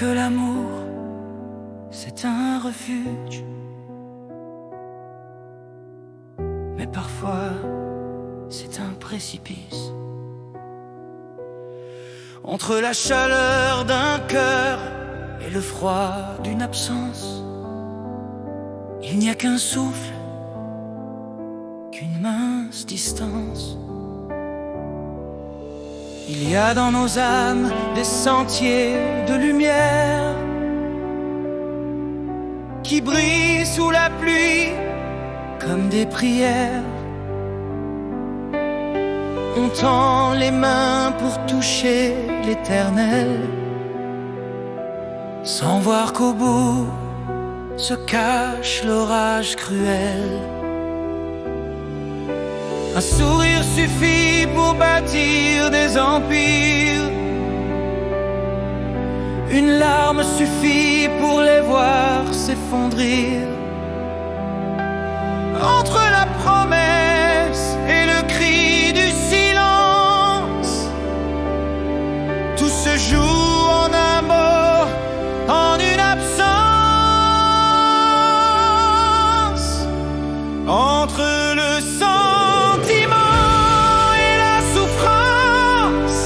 que l'amour, c'est un refuge, mais parfois c'est un précipice. Entre la chaleur d'un cœur et le froid d'une absence, il n'y a qu'un souffle, qu'une mince distance. Il y a dans nos âmes des sentiers de lumière qui brillent sous la pluie comme des prières. On tend les mains pour toucher l'éternel, sans voir qu'au bout se cache l'orage cruel. Un sourire suffit pour bâtir des empires. Une larme suffit pour les voir s'effondrir. Entre la promesse et le cri du silence, tout se joue en un mot, en une absence. Entre le sentiment et la souffrance,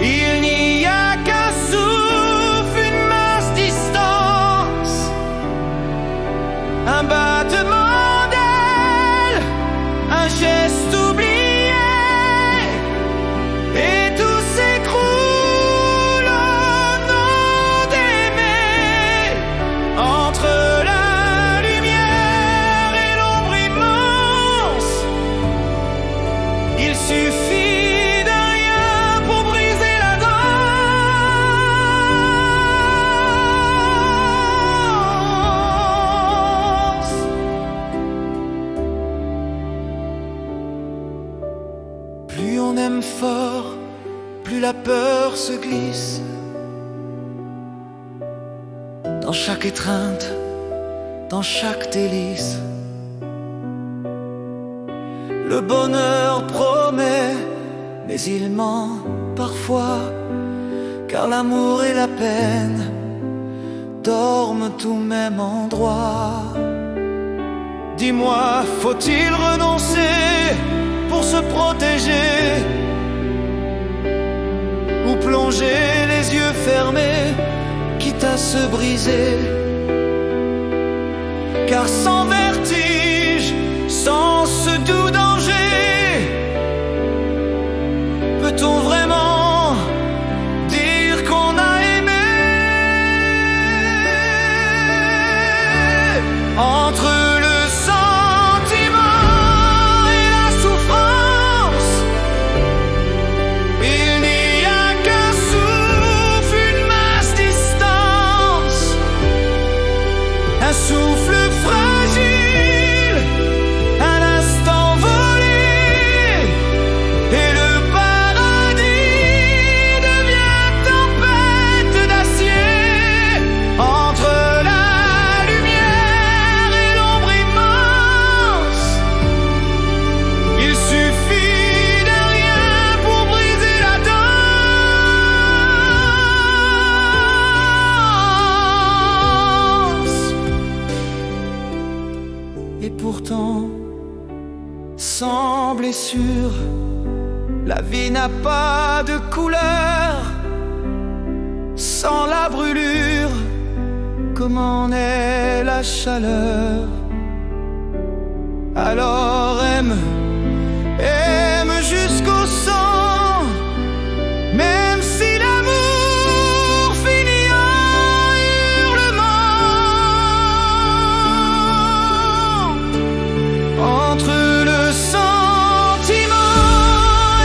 il n'y a qu'un souffle, une mince distance, un battement d'ailes, un geste oublié, et tout s'écroule au nom d'aimer. Entre la lumière et l'ombre immense, il suffit de rien pour briser la danse. Plus on aime fort, plus la peur se glisse. Dans chaque étreinte, dans chaque délice, le bonheur promet, mais il ment parfois, car l'amour et la peine dorment au même endroit. Dis-moi, faut-il renoncer pour se protéger, ou plonger les yeux fermés, quitte à se briser? Car sans vertige, sans ce doux danger, peut-on vraiment dire qu'on a aimé? Entre le sentiment et la souffrance, il n'y a qu'un souffle, une mince distance, un souffle fragile, un instant volé, et le paradis devient tempête d'acier. Entre la lumière et l'ombre immense, il suffit de rien pour briser la danse. Et pourtant, sans blessure, la vie n'a pas de couleur. Sans la brûlure, comment est la chaleur? Alors aime, aime jusqu'au sang, même si l'amour finit en hurlement. Entre le sentiment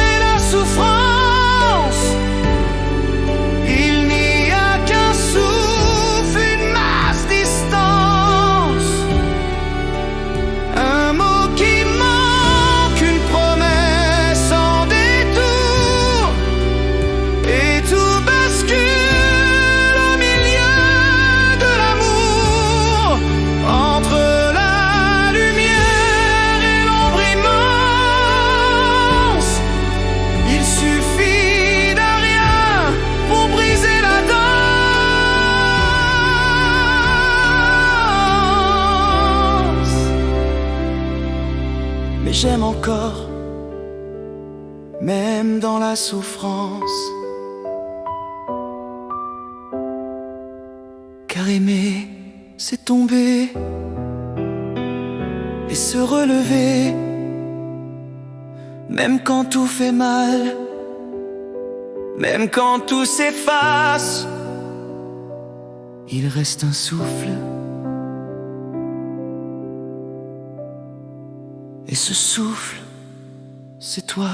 et la souffrance, il n'y a qu'un souffle, une mince distance, un mot qui ment. corps, même dans la souffrance. Car aimer, c'est tomber et se relever, même quand tout fait mal, même quand tout s'efface. Il reste un souffle, et ce souffle, c'est toi.